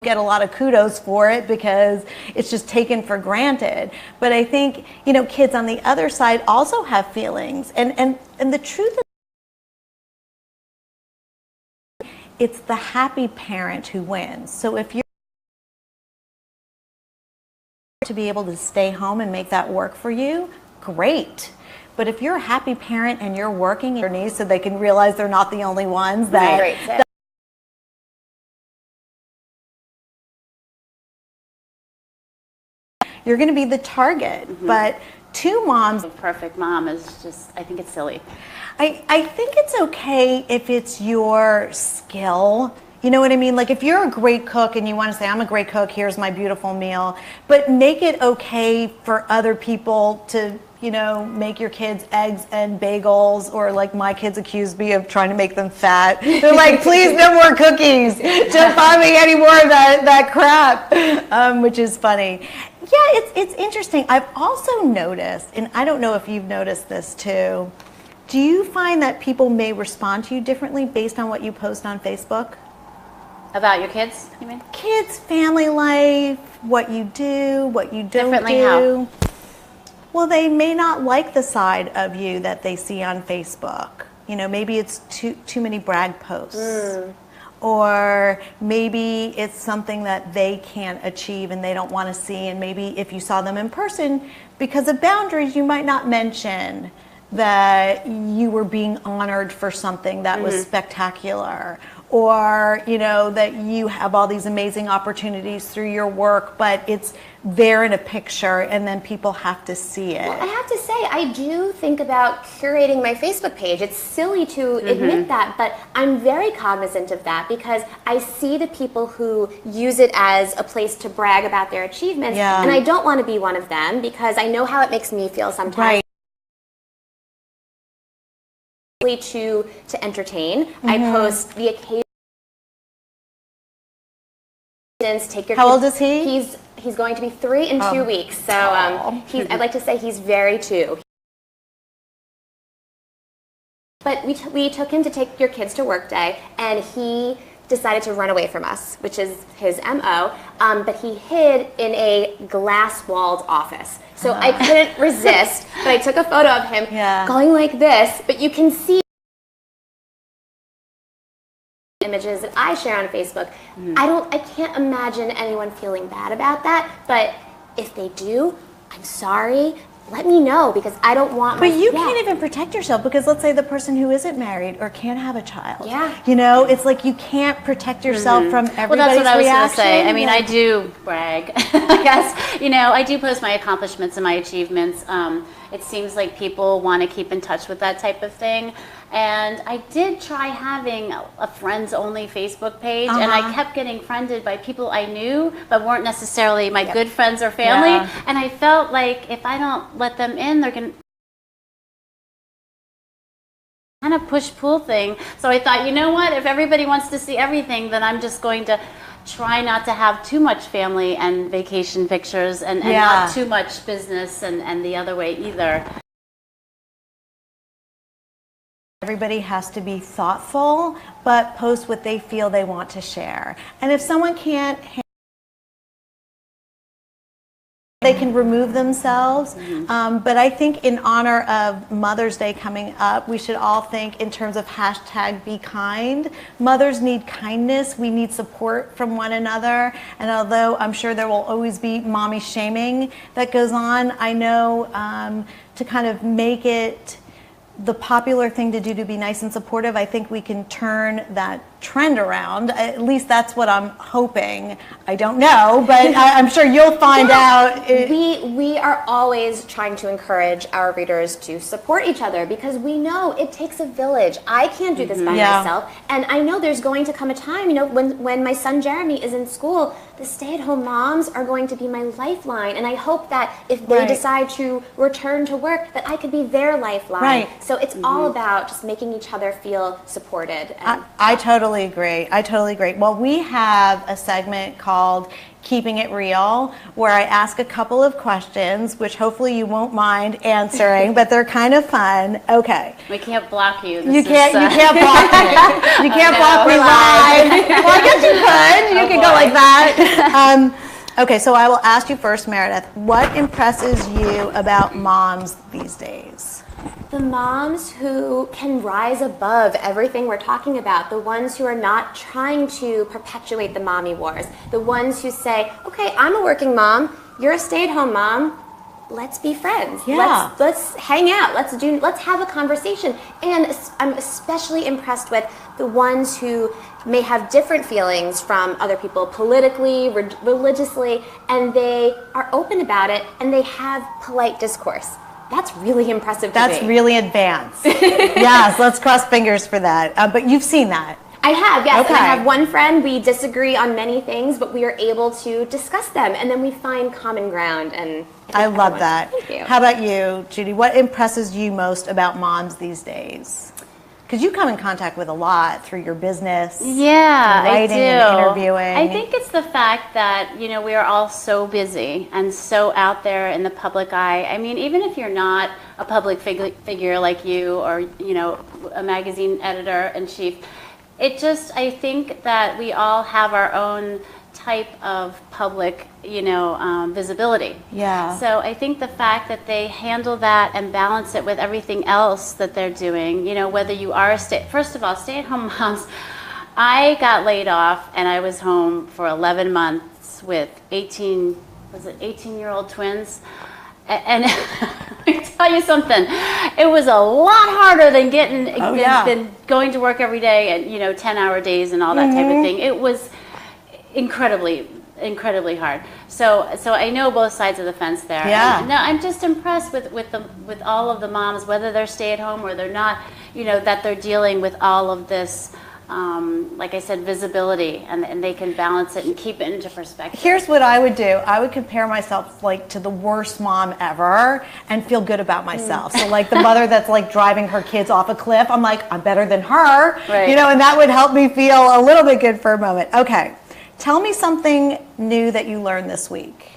get a lot of kudos for it because it's just taken for granted. But I think, you know, kids on the other side also have feelings. And the truth is, it's the happy parent who wins. So if you're to be able to stay home and make that work for you, great. But if you're a happy parent and you're working your knees so they can realize they're not the only ones that you're going to be the target. But two moms, a perfect mom is just, I think it's silly. I think it's okay if it's your skill. You know what I mean? Like if you're a great cook and you want to say, I'm a great cook, here's my beautiful meal, but make it okay for other people to, you know, make your kids eggs and bagels, or like my kids accuse me of trying to make them fat. They're like, please, no more cookies. Don't buy me any more of that crap, which is funny. Yeah, it's interesting. I've also noticed, and I don't know if you've noticed this too, do you find that people may respond to you differently based on what you post on Facebook? About your kids, you mean? Kids, family life, what you do, what you don't Differently do. how? Well, they may not like the side of you that they see on Facebook. You know, maybe it's too many brag posts. Or maybe it's something that they can't achieve and they don't want to see. And maybe if you saw them in person, because of boundaries, you might not mention that you were being honored for something that was spectacular. Or, you know, that you have all these amazing opportunities through your work, but it's there in a picture and then people have to see it. Well, I have to say, I do think about curating my Facebook page. It's silly to admit that, but I'm very cognizant of that because I see the people who use it as a place to brag about their achievements, and I don't want to be one of them because I know how it makes me feel sometimes. Right. To entertain. I post the occasion. Take your How old is he? He's going to be 3 in 2 weeks. So I'd like to say he's very 2. But we took him to take your kids to work day, and he decided to run away from us, which is his MO. But he hid in a glass-walled office. So I couldn't resist, but I took a photo of him going like this. But you can see images that I share on Facebook. I can't imagine anyone feeling bad about that. But if they do, I'm sorry. Let me know because I don't want. But you can't even protect yourself because let's say the person who isn't married or can't have a child. Yeah. You know, it's like you can't protect yourself from everybody's reaction. Well, that's what I was going to say. I mean, I do brag, I guess. You know, I do post my accomplishments and my achievements. It seems like people want to keep in touch with that type of thing. And I did try having a friends-only Facebook page, and I kept getting friended by people I knew, but weren't necessarily my good friends or family. And I felt like if I don't let them in, they're going to kind of push-pull thing. So I thought, you know what? If everybody wants to see everything, then I'm just going to try not to have too much family and vacation pictures and not too much business and the other way either. Everybody has to be thoughtful, but post what they feel they want to share. And if someone can't, they can remove themselves. But I think in honor of Mother's Day coming up, we should all think in terms of hashtag be kind. Mothers need kindness. We need support from one another. And although I'm sure there will always be mommy shaming that goes on, I know to kind of make it the popular thing to do to be nice and supportive, I think we can turn that trend around. At least that's what I'm hoping. I don't know, but I'm sure you'll find out. We are always trying to encourage our readers to support each other because we know it takes a village. I can't do this by myself, and I know there's going to come a time, you know, when my son Jeremy is in school, the stay-at-home moms are going to be my lifeline, and I hope that if they decide to return to work, that I could be their lifeline. So it's all about just making each other feel supported. And I totally totally agree. I totally agree. Well, we have a segment called Keeping It Real, where I ask a couple of questions, which hopefully you won't mind answering, but they're kind of fun. Okay. We can't block you. You can't block me. You can't block me live. Well, I guess you could. You could go like that. Okay, so I will ask you first, Meredith. What impresses you about moms these days? The moms who can rise above everything we're talking about, the ones who are not trying to perpetuate the mommy wars, the ones who say, okay, I'm a working mom, you're a stay-at-home mom, let's be friends. Yeah. Let's hang out. Let's have a conversation. And I'm especially impressed with the ones who may have different feelings from other people politically, religiously, and they are open about it and they have polite discourse. That's really impressive to me. That's really advanced. Yes, let's cross fingers for that. But you've seen that. I have, yes. Okay. And I have one friend, we disagree on many things, but we are able to discuss them, and then we find common ground. And I love that. Thank you. How about you, Judy? What impresses you most about moms these days? Because you come in contact with a lot through your business. Yeah, writing I do. And interviewing. I think it's the fact that, we are all so busy and so out there in the public eye. I mean, even if you're not a public figure like you or, a magazine editor-in-chief, I think that we all have our own type of public, visibility. Yeah. So I think the fact that they handle that and balance it with everything else that they're doing, whether you are first of all, stay-at-home moms. I got laid off and I was home for 11 months with 18-year-old twins. And let me tell you something, it was a lot harder than than going to work every day and 10-hour days and all that type of thing. It was incredibly hard. So I know both sides of the fence there. Yeah. No, I'm just impressed with all of the moms, whether they're stay at home or they're not, that they're dealing with all of this. Like I said, visibility, and they can balance it and keep it into perspective. Here's what I would do. I would compare myself to the worst mom ever and feel good about myself. So the mother that's driving her kids off a cliff, I'm I'm better than her, right. And that would help me feel a little bit good for a moment. Okay, tell me something new that you learned this week.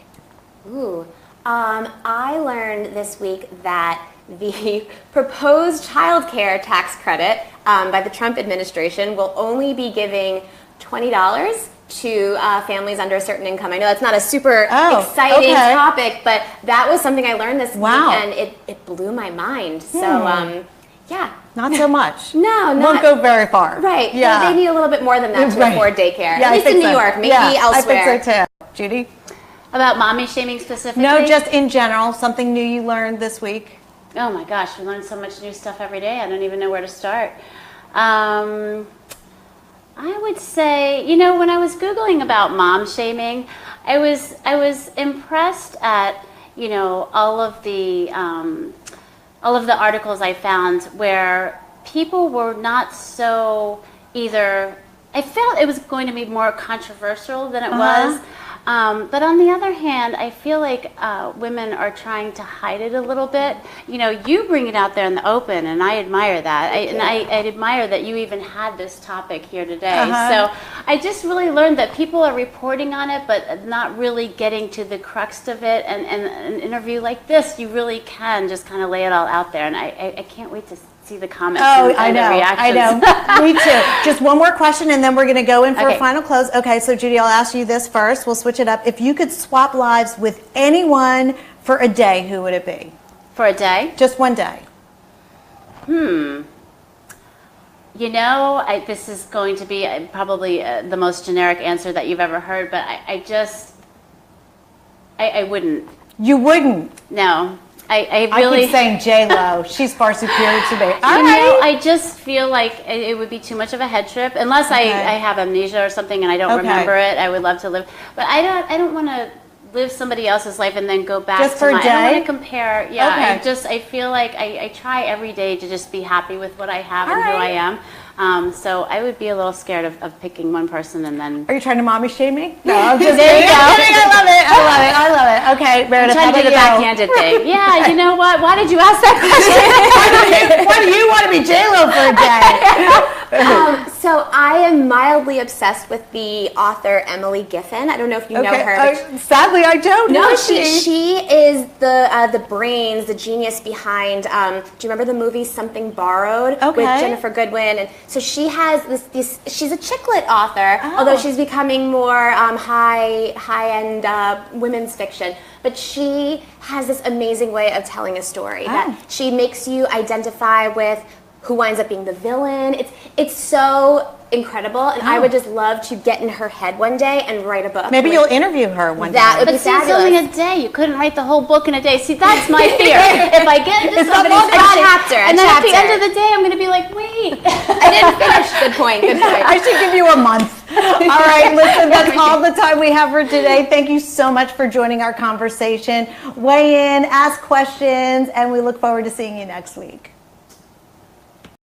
Ooh, I learned this week that the proposed child care tax credit by the Trump administration will only be giving $20 to families under a certain income. I know that's not a super exciting topic, but that was something I learned this week, and it blew my mind. So, yeah. Not so much. No, won't go very far. Right. Yeah. They need a little bit more than that to afford daycare. Yeah, At least in New York, maybe elsewhere. I think so too. Judy? About mommy shaming specifically? No, just in general, something new you learned this week. Oh my gosh, we learn so much new stuff every day. I don't even know where to start. I would say, when I was Googling about mom shaming, I was impressed at, all of the articles I found where people were not so either. I felt it was going to be more controversial than it was. But on the other hand, I feel like women are trying to hide it a little bit. You bring it out there in the open, and I admire that. I admire that you even had this topic here today. So I just really learned that people are reporting on it, but not really getting to the crux of it. And an interview like this, you really can just kind of lay it all out there. And I can't wait to see the comments and the reactions. I know. Me too. Just one more question, and then we're going to go in for a final close. Okay, so Judy, I'll ask you this first. We'll switch it up. If you could swap lives with anyone for a day, who would it be? For a day? Just one day. This is going to be probably the most generic answer that you've ever heard, but I wouldn't. You wouldn't? No. I really keep saying J-Lo. She's far superior to me. I just feel like it would be too much of a head trip unless I have amnesia or something and I don't remember it. I would love to live, but I don't want to live somebody else's life and then go back just to for a day? I don't want to compare. Yeah, I feel like I try every day to just be happy with what I have and who I am. So I would be a little scared of picking one person and then. Are you trying to mommy shame me? No, I'm just there you go. I love it. Okay, Meredith, I'm trying to do the backhanded thing. Yeah, you know what? Why did you ask that question? Why do you want to be J-Lo for a day? So I am mildly obsessed with the author Emily Giffin. I don't know if you know her. Sadly, I don't know. No, she is the brains, the genius behind. Do you remember the movie Something Borrowed with Ginnifer Goodwin? And so she has this. She's a chick lit author, although she's becoming more high end women's fiction. But she has this amazing way of telling a story that she makes you identify with who winds up being the villain. It's so incredible, and I would just love to get in her head one day and write a book. Maybe you'll interview her one day. That would be fabulous. But see, it's only a day. You couldn't write the whole book in a day. See, that's my fear. If I get into somebody's chapter, and then at the end of the day, I'm going to be like, wait, I didn't finish. Good point. I should give you a month. All right, listen, that's all the time we have for today. Thank you so much for joining our conversation. Weigh in, ask questions, and we look forward to seeing you next week.